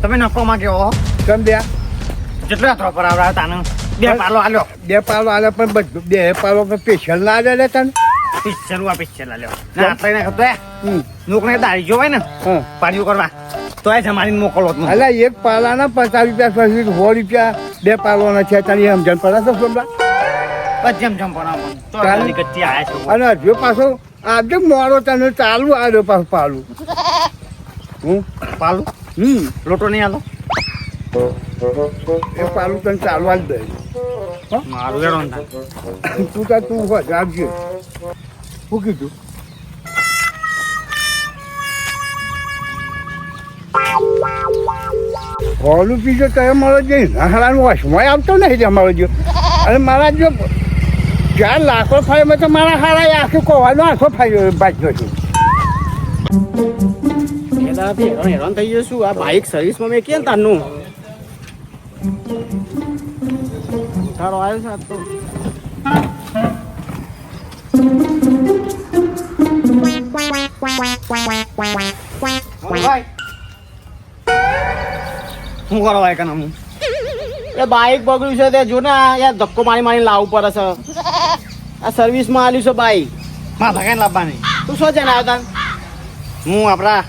તમે નફોમાં કેવો કેમ બે કેટલા થો પર આવડા તાને બે પાલો આલ્યો પણ બધું બે પાલો સ્પેશિયલ ના આલે તને પિક્ચર આલ્યો ના આપણે ને તો નોકરી દાડી જો હોય ને પાણીઓ કરવા તો એ જમાડીને મોકલો જ અલા એક પાલાના 50 રૂપિયા 100 રૂપિયા બે પાલોના છે તને સમજણ પડે છે સોમલા બસ જેમ ભણાવો તો ગાલી કચ્ચી આયા છે અને હજુ પાછો આજે મોડો તને ચાલુ આવ્યો પાછું પાલું પાલું લોટો નહીં આલો એ પાલું તને ચાલુ જ દે મારું એડો તું આપજે શું કીધું હોલું પીજો તો મારો જે નાહડાનું વસમાં આવતો નહીં અમારો જો અને મારા જો 4 લાખો ફાય તો મારા હારા આખું કોવાનો આખો ફાય બાજ્યો છું હેરાન થઈ ગયો છું આ બાઇક સર્વિસમાં મેં કેમ તારનું તારો આવ્યો છે તો શું કરો ભાઈ કના હું એ બાઇક બગડ્યું છે તે જો ને યાર ધક્કો મારી લાવવું પડે છે આ સર્વિસમાં આલ્યું છે બાઇક માં ભગાઈને લાવવાની તું શું જઈને આવ્યો તાન હું આપણા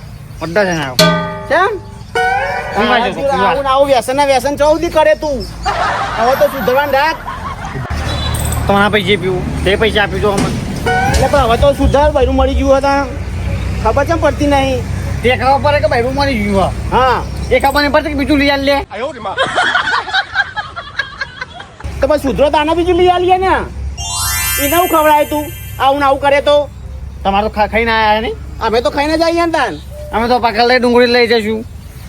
અડ્ડા જઈને આવ્યો કેમ આવું વ્યસન ચૌદી કરે તું હવે તો સુધરવાનું રાખ તમારા પૈસે પીવું તે પૈસા આપી દો અમને એટલે પણ હવે તો સુધાર બૈરું મળી ગયું હતા ખબર છે પડતી નહીં તે ખબર પડે કે બૈરું મળી ગયું હા એ ખબર નહીં પડતી કે બીજું લઈ આલ લે તો બસ સુધરો તાને બીજું લઈ આલીએ ને એને હું ખવડાય તું આવું આવું કરે તો તમારે તો ખાઈને આવ્યા નહીં અમે તો ખાઈને જ આવીએ ને તાન અમે તો પાકા લઈ ડુંગળી લઈ જઈશું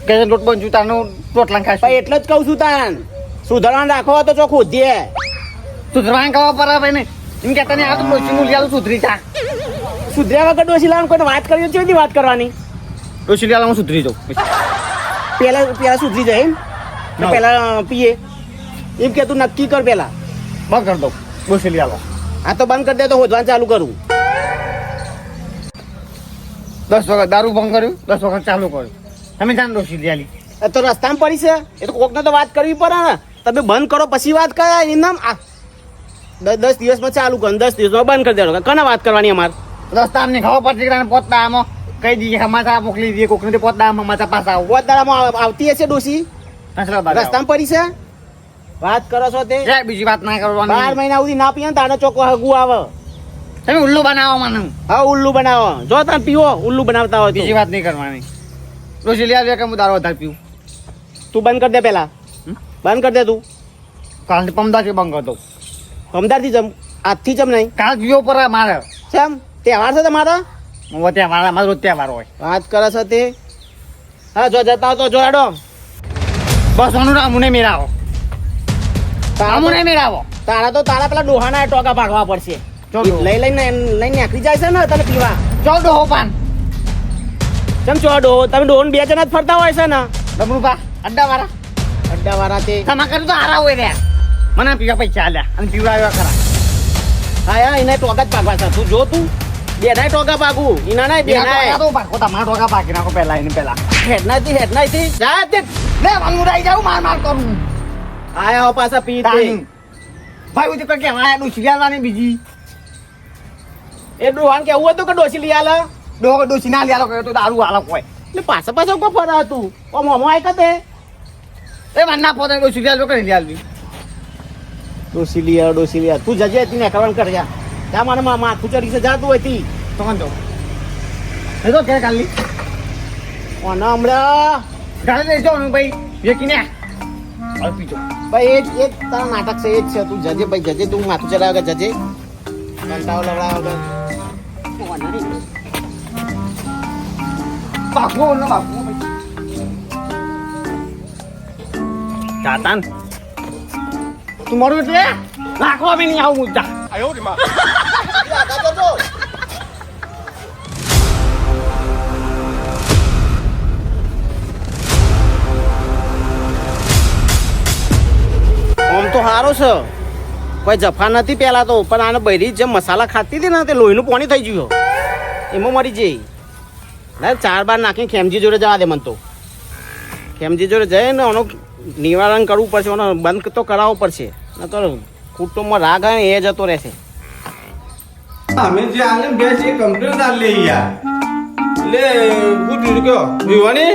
કે લોટ બનશું તારનું રોટલા ખાઈશું એટલે જ કહું છું તાન સુધરવાનું રાખો તો ચોખ્ખું દે સુધરવાનું ખબર પડે ભાઈ ને એમ કહેતા નહીં આ તો ડોસીનું લઈ આલું સુધરી જા સુધર્યા વગર ડોસી લાવવાનું કોઈ વાત કરી છે વાત કરવાની ડોસી લઈ આલું સુધરી જાઉં પેલા સુધરી જાય એમ પેલા પીએ એમ કે તું નક્કી કર પેલા બંધ કરી દઉં ડોસી લઈ આલો આ તો બંધ કરી દે તો હોદવાનું ચાલુ કરું 10 વખત દારૂ બંધ કર્યું 10 વખત ચાલુ કર્યું તમે જાણ ડોસી લઈ આલી તો રસ્તામાં પડી છે એ તો કોકને તો વાત કરવી પડે ને તમે બંધ કરો પછી વાત કરે એમ નામ 10 દિવસમાં ચાલુ કરો 10 દિવસમાં બંધ કરી દેવાનો કને વાત કરવાની અમારે રસ્તા અમને ખબર પડતી કે પોતા આમાં કહી દઈએ સમાચાર મોકલી દઈએ કોકને પોતા આમાં માથા પાછા પોતામાં આવતી હશે ડોસી રસ્તામાં પડી છે વાત કરો છો તે બીજી વાત ના કરવાની 12 મહિના સુધી ના પીએ તાને ચોખ્ખો હગું આવે તમે ઉલ્લુ બનાવો મને હા ઉલ્લુ બનાવો જો તમે પીવો ઉલ્લુ બનાવતા હોય બીજી વાત નહીં કરવાની ડોસી લઈ આવે કે હું દારૂ વધારે પીવું તું બંધ કરી દે પેલા બંધ કરી દે તું કાલ પમદારથી બંધ કરતો પમદારથી જમ આજથી જમ નહીં કાલ પીવો પર મારે કેમ તહેવાર છે તમારો તહેવાર મારો તહેવાર હોય વાત કરે છે તે હા જો જતા હો તો જો હેડો બસ આનું અમને મેળાવો અમને મેળાવો તારા પેલા ડોહાના ટોકા ભાગવા પડશે લઈને આખરી જાય છે ને તને પીવા ચો ડોહો પાન કેમ ચો ડોહો તમે ડોહો બે જણા જ ફરતા હોય છે ને ડબરુપા અડ્ડા વાળા તે તમા કર્યું તો હારા હોય રે મને પીવા પૈસા આલ્યા અને પીવડાવ્યા ખરા હા એને ટોકા જ ભાગવા છે તું જો તું બેના ટોકા ભાગું એના ના બેના તો ભાગો તમારા ટોકા ભાગી નાખો પહેલા એને પહેલા હેડનાથી જા તે લે વાંગુ રહી જાવ માર કરું આયા હો પાછા પી દે ભાઈ ઉતે કે આયા ડોસી લાવવાની બીજી એ ડોહાન કેવું હતું કે ડોસી લઈ આલે ડોસી ના લઈ આલો કે તો દારૂ આલો કોઈ એટલે પાછા ઉપર ફરા હતું ઓ મોમો આય કતે એ મન્ના પોતે ડોસી લઈ આલો કે લઈ આલવી ડોસી લઈ આવ તું જજે તીને કરવાનું કર જા જા મને માથું ચડી છે જા તું હતી તો કાં જો એ તો કે કાલી ઓના હમણાં ગાડી લઈ જાવ ભાઈ વેકીને આ પીજો ભાઈ એ તારા નાટક છે એ જ છે તું જજે ભાઈ જજે તું માથું ચડાવ કે જજે કંટાળો લવડાવ બાપુ ને બાપુ જાતાન તું મારું એટલે લાખો બી નહીં આવું મુદ્દા આયો રે માં આમ તો સારો છે કોઈ જફા નથી પેલા તો પણ આને બૈરી જે મસાલા ખાતી હતી ને તે લોહીનું પાણી થઈ ગયું એમાં મરી જઈ 4 બાર નાખીને ખેમજી જોડે જવા દે મન તો ખેમજી જોડે જઈને એનું નિવારણ કરવું પડશે, એનો બંધ તો કરાવવો પડશે, ન તો કુટુંબમાં રાગ આવે ને એ જતો રહેશે. અમે જે આલે બે છે કમ્પ્લેન આલ લે યાર. લે હું દીધું કયો વિવાની?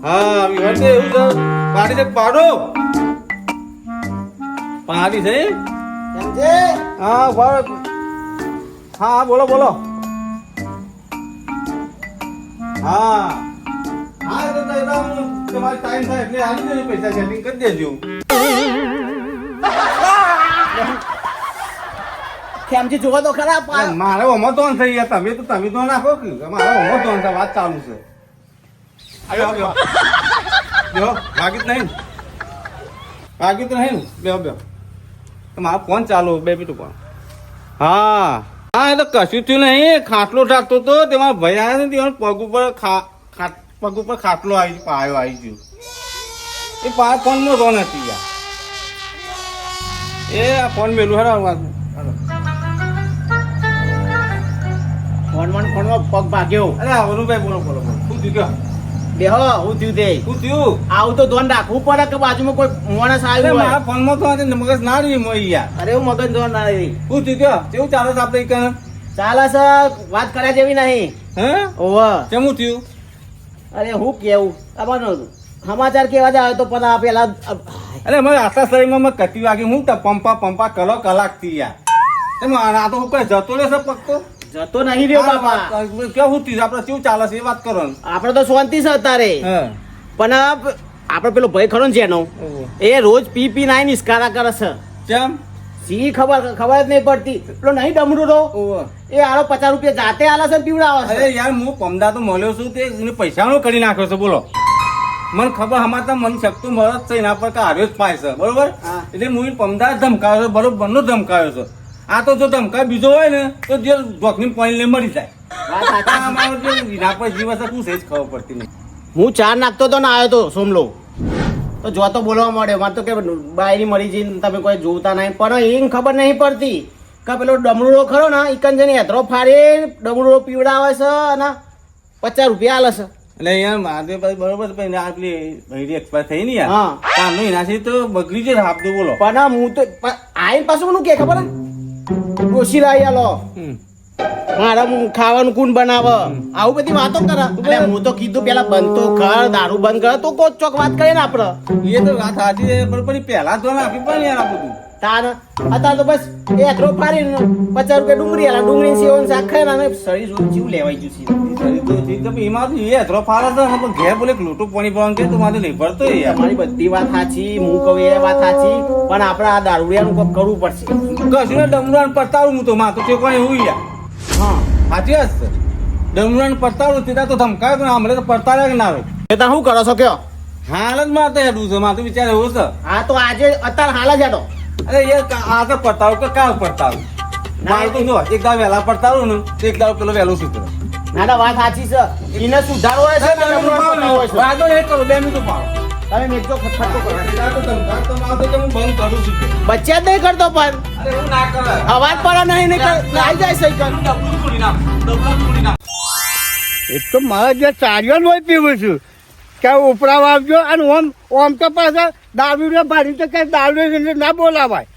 હા વિવાન તો એવું છે પાડી છે પાડો. પાડી છે? ખેમજી હા બરો. હા બોલો બોલો. હા હા તો તમારે ટાઈમ થાય એટલે આવી દેજો, પૈસા સેટિંગ કરી દેજો. ખેમજી જોવો તો ખરા. મારે ઓમો તો થઈ ગયા, તમે તો નાખો કે મારે ઓમો તો વાત ચાલુ છે. આવ્યો આવ્યો બેહો, ભાગી જ નહીં, ભાગી તો નહીં. બેહો બેહો, મારો ફોન ચાલુ, બે મિનિટ ફોન. હા હા, એ તો કશું થયું નહીં, ખાટલો ઠાકતો તો તેમાં ભાઈ આવ્યા ને તેમાં પગ ઉપર પગ ઉપર ખાટલો પાયો આવી ગયો. એ ફોનમાં રોન હતી યાર. એ આ ફોન મેલું હરા વાત. ફોનમાં પગ ભાગ્યો. અરે અરુણભાઈ બોલો બોલો બોલો, શું થયું કયો? બેહો, હું થયું તે શું થયું? આવું તો ધ્યાન રાખવું પડે કે બાજુમાં કોઈ માણસ અરે આવ્યું મારા હોય. ફોનમાં તો આજે મગજ ના રહી મોઈ યાર. અરે હું મગજ ધ્યાન ના રહી. શું થયું કયો? કેવું ચાલે છે આપણે કને? ચાલે છે, વાત કર્યા જેવી નહીં. હે ઓવા કેવું થયું? અરે હું કેવું આવવાનું સમાચાર કેવા જ આવે તો પણ આ પેલા અરે મારે આટલા શરીરમાં મેં કટી વાગી હું પંપા કલો કલાક થી યાર. એમાં આ તો હું કઈ જતો રહેશે પગ તો જતો નહીં રહ્યો બાપા. કેવું થયું આપણે કેવું ચાલે છે એ વાત કરો ને. આપડે તો શાંતિ છે અત્યારે, હા પણ આપડે પેલો ભાઈ ખરો ને જેનો એ રોજ પી નાઈ નિસ્કારા કરે છે. કેમ? સી ખબર જ નહીં પડતી. પેલો નહીં ડમરું રો એ આરો 50 રૂપિયા જાતે આલે છે ને પીવડાવે છે. અરે યાર હું પમદા તો મળ્યો છું તે પૈસાનો કરી નાખ્યો છે બોલો. મને ખબર હમાતા મને શકતું મળે છે એના પર કે હાર્યો જ પાય છે બરોબર. હા. એટલે હું પમદા ધમકાવ્યો છે બરોબર નો ધમકાવ્યો છે. આ તો જો ધમકાવ બીજો હોય ને તો જે જોખમી પાણી લઈ મરી જાય. વાત સાચી. આ અમારો જે એના પર જીવ હશે શું છે જ ખબર પડતી નહીં. હું ચાર નાખતો તો ને આવ્યો તો સોમલો તો જોતો બોલવા મળ્યો. મને તો કે બાયરી મરી જઈને તમે કોઈ જોતા નહીં, પણ એને ખબર નહીં પડતી કે પેલો ડમરૂડો ખરો ને ઈકન જઈને હેતરો ફાડી ડમરૂડો પીવડાવે છે અને 50 રૂપિયા આલે છે. એટલે યાર મારે પછી બરોબર છે, પણ આ પેલી ભૈરી એક્સપાયર થઈ ને યાર હા. તારનો એનાથી તો બગડી જાય હાફ બોલો. પણ હું તો આઈને પાછું મને કે ખબર હે? ડોશી લાવી આલો મારે ખાવાનું કોણ બનાવે આવું બધી વાતો કરે. અરે હું તો કીધું પેલા બંધ તો કર, દારૂ બંધ કર તો કોક ચોક વાત કરે ને આપડે. એ તો વાત સાચી છે પણ પહેલા તો આપી પણ યાર આ બધું. તાર અત્યારે તો બસ એ હેતરો ફાડી 50 રૂપિયા ડુંગળી આલા ડુંગળી સેવન શાક ખાય ને શરીર જોઈને જીવ લેવાઈ ગયું છે. એમાં તો એ હથરો ફાળે છે ને પણ ઘેર બોલે લોટું પાણી પીવાનું કે તું મારે નહીં ભરતો યાર. તમારી બધી વાત સાચી, હું કહું એ વાત સાચી, પણ આપણે આ દારૂડિયાનું કોક કરવું પડશે. કશું ને ડમરાન પડતાવું હું તો માથું છે કોઈ એવું યાર. હા સાચી વાત છે. ડમરાન પડતાવું સીધા તો ધમકાવે તો હમણાં તો પડતા કે ના આવે. એ તમે શું કરો છો કયો? હાલ જ મારે હેડું છે માથું વિચાર એવું છે. હા તો આજે અત્યારે હાલ જ હેડો. અરે યાર આ તો પડતાવું કે કાલ પડતાવું મારે તો જો એક દાવ વહેલા પડતાવું ને તો એક દાવ પેલો વહેલો સુધરે. ના ના વાત સાચી છે. એને સુધારો હોય છે ને ડમરું પકડવું હોય છે. વાંધો નહીં કરો 2 મિનિટ પાડો. તમે મેકજો ખટખટો કરો. સીધા તો ધમકાવ તો માથું કે હું બંધ કરું છું કે. બચ્ચા જ નહીં કરતો પણ અરે એવું ના કરે. અવાજ પડે નહીં ને આવી જાય સૈકલ. ડબલું છોડી નાખ, ડબલું છોડી નાખ. એક તો મારે જે ચાર્યો હોય પીવું છું કે ઉપરાવા આવજો અને ઓમ તો પાછા દારૂ ભાડી તો કઈ દારૂ ના બોલાવાય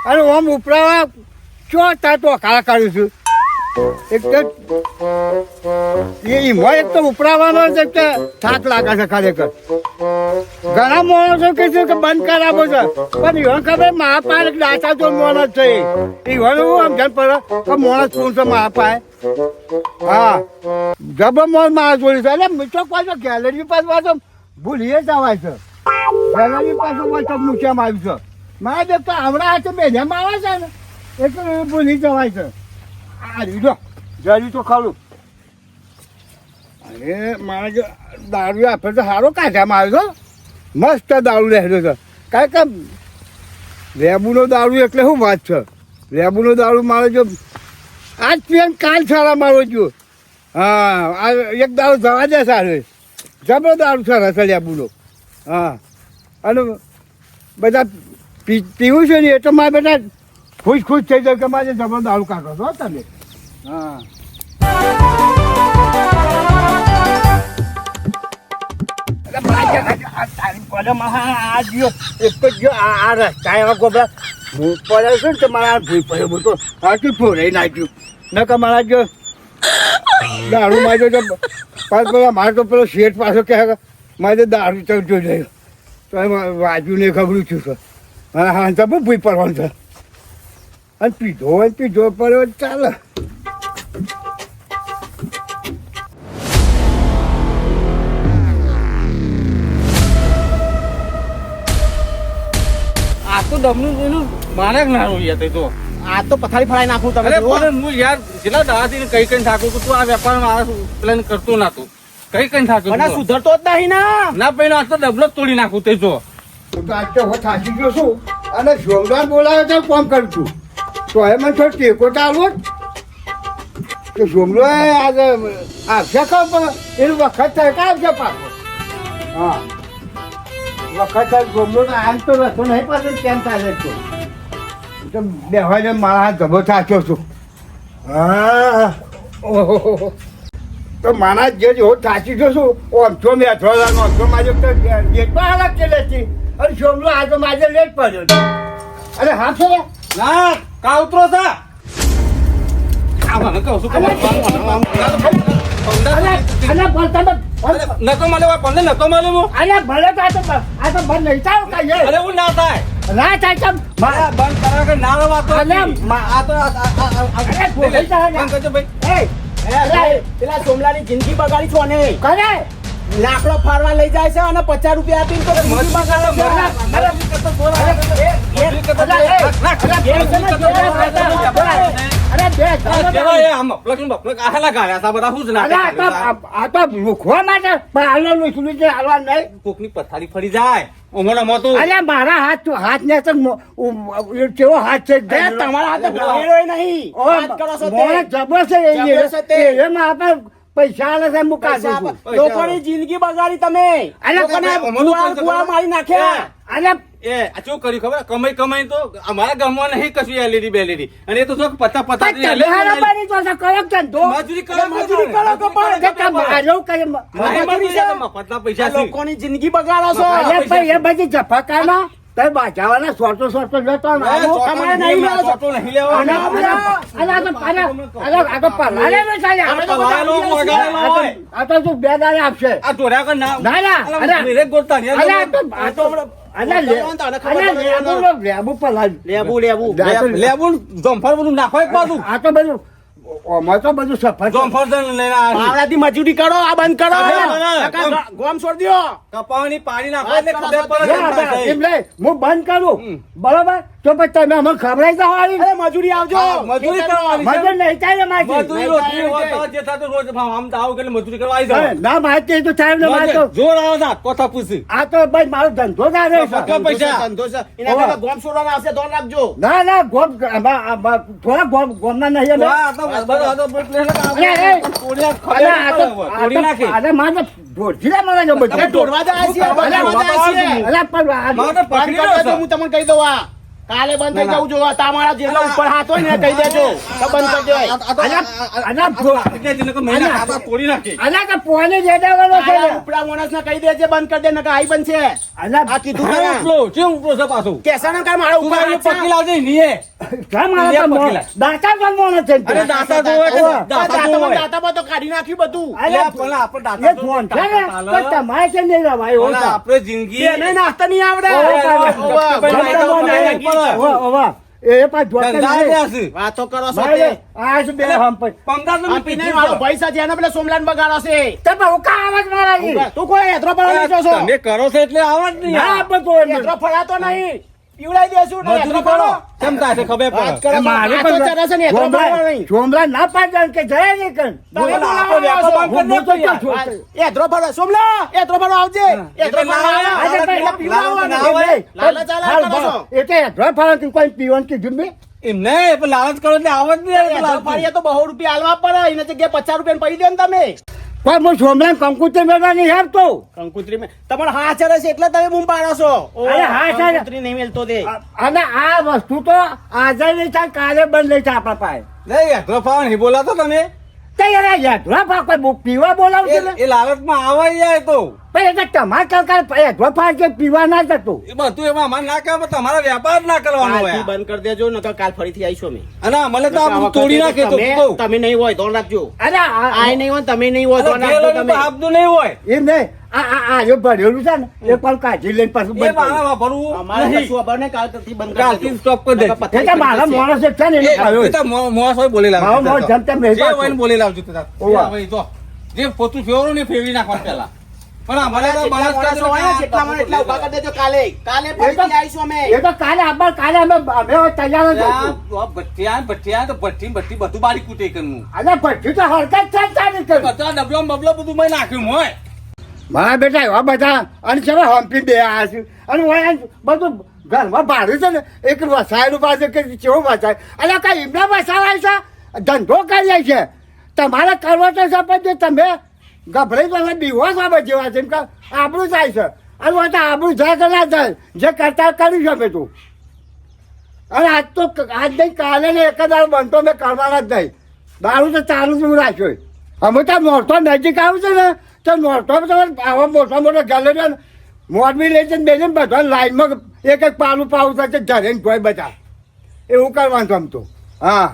અને ઓમ ઉપરાવા ચો તા તો કાળા કાઢું છું. એક તો એમાં એક તો ઉપરાવાનો છે કે થાક લાગે છે ખરેખર. ઘણા માણસો કે છે કે બંધ કરાવો છે પણ ઈવન ખબર મારા પાસે ડાચા તો માણસ છે ઈવન હું સમજણ પડે કે માણસ કોણ છે મારા પાસે. હા જબર મારા જોડી છે એટલે મીઠો પાછો ગેલેરી પાસે પાછો ભૂલીએ જવાય છે. ગેલેરી પાસે પાછો મૂક્યામાં આવ્યું છે મારા દેખ તો હમણાં હાથે બેજામાં આવે છે ને એટલે ભૂલી જવાય છે. આ રીડો જરી તો ખરું. અરે મારા જો દારૂ આપે તો સારો કાઢવામાં આવ્યો છે, મસ્ત દારૂ રહેલો છે. કારણ કે લેબુનો દારૂ એટલે શું વાત છે. લેબુનો દારૂ મારો જો આજ પીએમ કાલ સારા મારો જો. હા આ એક દારૂ જવા દે સારું જબરો દારૂ સરસ છે લેબુનો. હા અને બધા પીવું છે ને એટલે મારે બધા ખુશ થઈ જાય કે મારે જબરો દારૂ કાઢો છો તમે. હા અને મારા આ ગયો એક જ ગયો આ રસ્તા એવા ગોબરા હું પડ્યો છું ને તો મારા ભૂઈ પડ્યો હું તો હાથી ફોરાઈ નાખ્યું ન કે મારા જો દારૂ માર્યો તો પાછ પેલા મારે તો પેલો શેઠ પાછો કહે મારે દારૂ ચડજો જાય તો એમાં વાજુને ખબરું છું સર હા હા તો બહુ ભૂઈ પડવાનું છે અને પીધો પડ્યો ચાલે આ તો ડમનું જોયું મારે જ ના રોઈ હતી તો આ તો પથારી ફળાઈ નાખું તમે અરે જુઓ. પણ હું યાર જેટલા દાદાથી કઈ થાકું તું આ વેપાર મારા પ્લાન કરતો ના તું કઈ થાકું પણ આ સુધરતો જ નહીં ના ના પહેલો આ તો ડબલો જ તોડી નાખું તે જો હું તો આજ તો હું થાકી ગયો છું અને સોમવાર બોલાવે તો કોમ કરું છું તો એ મને થોડો ટેકો ચાલવો કે સોમલો આજે આવશે ખબર એનું વખત થાય કે આવશે પાછો હા વખત થાય સોમલો તો આમ તો રસ્તો નહીં પાછો કેમ ચાલે તો બેહવા જ મારા હાથ ધબો થાક્યો છું હા ઓહો તો મારા જે હું થાકી ગયો છું ઓમથો મેં અથડાનો ઓમથો મારે તો ગેટમાં હાલત કે લેતી અને સોમલો આજે મારે લેટ પડ્યો છે. અરે હા છે ના કાવતરો છે આ મને કહું છું નતો મળે પંદર નતો મળે હું અરે ભલે તો આ તો બંધ નહીં થાય કાંઈ અરે હું ના થાય ના થાય કેમ બંધ કરવા કે ના રવા તો અરે, આ તો અરે, ભૂલી જાય ને. બંધ કરજો ભાઈ પેલા સોમલાની જિંદગી બગાડી છો ને કરે લાકડો ફાડવા લઈ જાય છે અને 50 રૂપિયા આપીને તો જિંદગી બગાડે છે. આ તો મૂકવા માટે પણ હાલો લૂછલું છે હાલવા નહીં કોકની પથારી ફરી જાય ઓમોના મોતું અરે મારા હાથ ને તો કેવો હાથ છે બે તમારા હાથે ગળેરોય નહીં. વાત કરો છો તે. જબર છે જબર છે તે. એમાં આપણે પૈસા આલે છે મુકા પૈસા દઈશું. આપો. લોકોની જિંદગી બગાડી તમે અરે, લોકોને અમોનું કુવા મારી નાખ્યા. અરે એ આ શું કર્યું ખબર કમાઈ તો અમારા ગામમાં નહીં કશું એલઈડી બેલઈડી અને એ તો જો પતા પતા તમે હારાબારી તો છે, કયો ધંધો? મજૂરી કરો મજૂરી કરો તો પણ કે તમે હારો કરે મફતના પૈસા આ લોકોની જિંદગી બગાડો છો. અરે ભાઈ એ બધી જફાકામાં તમે બાજાવાના સોટો જતો તમારે નહીં લેવો છો. નહીં લેવો અને આ તો પલાળેલો છે યાર. અમે તો પલાળેલો વગાડેલો હોય. આ તો શું બે દાડે આપશે આ ધોર્યા કર ના ના, ના, અલા, અલા. મેરે ગોતતા નહીં. અરે આ તો લેબુ પલાળ લેબુ જમફળ બધું નાખો એક બાજુ આ તો બધું ઓમાં તો બધું સફળ જમફળ લઈને આવ્યા છે. આવડાથી મજૂરી કરો, આ બંધ કરો. ના, નકર ગોમ છોડી દ્યો. કપાવાની પાણી નાખો એટલે ખબર પડે કેમ થાય છે. એમ લે હું બંધ કરું બરોબર તો પછી તમે અમને ખબરાઈ જાઓ અરે મજૂરી આવજો. હા, મજૂરી કરવાની છે. મજૂર નહીં થાય ને મારથી. મજૂરી રોટલી હોય તો જે થતું રોજ આમ તો આવું એટલે મજૂરી કરવા આવી અરે, જાવ ના મારથી તો થાય ને મારે તો જોર આવે છે કોથા પૂછી આ તો ભાઈ મારો ધંધો જ આવે છે. પક્કા પૈસા. ધંધો છે. એના કરતા ગોમ છોડવાના આવશે, ધ્યાન રાખજો. ના ના ગોમ થોડા ગોમના નહીં અમે. આ તો બધો આ તો એટલે અરે, એ. તોડ્યા અરે, આ તો- ખબર આ તોડી તો- નાખી અરે, મારે ઢોરથી લે મને જો બધું. અરે, ઢોરવા જાય છે, અરે, ઢોરવા જાય છે. અરે, પણ આ- મારે તો બંધ પકડી કરી લો દેજો, છો. હું તમને કહી દઉં આ. કાલે બંધ થઈ જવું જોઈએ. તમારા જેટલા ઉપર હાથ હોય ને એ કહી દેજો તો બંધ કરી દેવાય. તોડી નાખી અલા તો પોને જે દેવાનો છે તારા ને. ઉપરા માણસને કહી દેજે બંધ કરી દે, નકર આઈ બનશે. અલા આ કીધું ખરા. કેમ ઉપરો છે પાછું કેસાના કાંઈ મારા તું ઉપર તારી હાથ છે. પકડી લાવજે નીએ કેમ મારા તો પકીલા. દાતા પણ મોણસ છે અરે દાતા તો હોય કે ઓવા. દાતા તો હોય. દાતામાં તો કાઢી નાખ્યું બધું. અરે, પણ આપણે દાતા એ ફોન છે ને તો તમારે કેમ નહીં રવાય એવું પણ છે. આપણે જિંદગી એને નાસ્તા નહીં આવડે. ઓવા, ઓવા. ઓવા, ઓવા. એ પાછ જોતા ધંધા નહીં. રહ્યા છે. વાતો કરો છો ભાઈ, તે. આ શું બે હમ પર. પંદર તો આ પીને મારો ભાઈ સાથે એના પેલા સોમલાન બગાડો છે. તે પણ હું કાં આવાજ મારા ઈ? તું કોઈ હેતરો પડવા નીચો છો. તમે કરો છો એટલે આવા જ નહીં ના, યાર. પણ કોઈ નહીં. હેતરો ફળાતો નહીં. પીવડાઈ દેશું ને હેતરો મજૂરી કરો ફળો. કેમ થાય છે ખબર વાત પડે કરો. મારે આ તો ચરે છે ને હેતરો ફળવાનો નહીં. સોમલા ના પાડે કે જય નહીં કર. તમે આપણે બોલાવો વેપાર બંધ કરી હું નાખીએ તો યાર. છું. હેતરો ફળો. સોમલા હેતરો ફળો આવજે. હેતરો એટલે ફળો ના, આવે. આજે એટલે ભાઈ, પીવડાવવાનું. ના હોય. લાલચ આલા કરો છો. એટલે ડ્રાય ફાળાથી કોઈ પીવાનું કીધું મેં. એમ નહીં પણ લાલચ કરો એટલે આવા જ નહીં યાર. હેતરો ફળીએ તો 200 રૂપિયા આલવા પડે. એના જગ્યાએ 50 રૂપિયા પડી દે ને તમે. પણ હું સોમલા કંકુતર મેળવા નહીં આપતો. કંકુતરી મેં તમારે હા ચરે છે એટલે તમે બૂમ પાડો છો. અરે હા ચરે. કંકુતરી નહીં મેલતો તે. અને આ વસ્તુ તો આજે નહીં થાય કાલે બંધ નહીં થાય આપણા પાસે. નહીં યાર ફાવા નહીં બોલાતો તમે યાર હેઠવા ફા કોઈ પીવા બોલાવશે ને એ લાલચમાં આવે યાર તો પણ એટલે તમારે કાકા હેઠવા ફા કે પીવા ના જતું એ બધું એમાં અમારે ના કહેવાય પણ તમારે વેપાર ના કરવાનો આજથી હોય બંધ કરી દેજો નકર કાલ ફરીથી આવીશું અમે અને મને તો આ બધું તોડી નાખે તો તમે- તમે નહીં હોય તો રાખજો અરે આય નહીં હોય તમે નહીં હોય તો રાખજો તમે આપનું નહીં હોય એમ નહીં આ જો ભરેલું છે ને એ પણ કાઢી લઈને પાછું એ બંધ મારા કર્યું. વાપરવું અમારે નહીં. કશું ખબર નહીં કાલથી બંધ કરી કાલથી દેજો. સ્ટોપ કરી દે નકર પથારી એટલે મારા ફરી જશે. માણસ છે ને એને ખાયો. એ તો મોસ હોય બોલી લાવજો. મારો મોસ જેમ તેમ નહીં જે પાછો. હોય ને બોલી લાવજો તે તાર. ઓવા. જે હોય તો. જે પોતું ફેરવું ને ફેરવી નાખવાનું પહેલા પણ અમારે તો જેટલા બળાત્કાર માણસો હોય ને, જેટલા મને એટલા ઉભા કરી દેજો કાલે એ ફરીથી તો- આવીશું અમે એ તો કાલે કાલે અમે તૈયાર જ હતું. ભઠ્ઠિયા તો ભઠ્ઠી બધું બારી કૂટે કરવું અને પછી તો હરકત છે જ ચાલી કરી. બધા ડબલો બબલો બધું મેં નાખ્યું હોય મારા બેટા એવા બધા અને ચલો હંપી બે આ છે અને ઓય બધું ઘરમાં ભાડું છે ને એક વસાયેલું પાસે કે કેવું વસાય અને કઈ એમના વસાવાય છે ધંધો કરીએ છે તમારે કરવો તો છે પણ જે તમે ગભરાઈ તમે બીવો છો જેવા છે એમ કે આબરું જાય છે અને વાત આબરું જાય કે ના જાય જે કરતા કરી શકે તું અને આજ તો આજ નહીં કાલે ને એક જ દાડો બનતો મેં કરવાના જ નહીં દારૂ તો ચાલુ જ હું રાખ્યો અમે તો નોરતો નજીક આવ્યું છે ને તો નોરતો આવા મોટા મોટા ગેલેરી મોરબી લઈ જઈને બેસીને બધા લાઈનમાં એક એક પાલું પાવું થશે ઘરે ને કોઈ બધા એવું કરવાનું તમ તો હા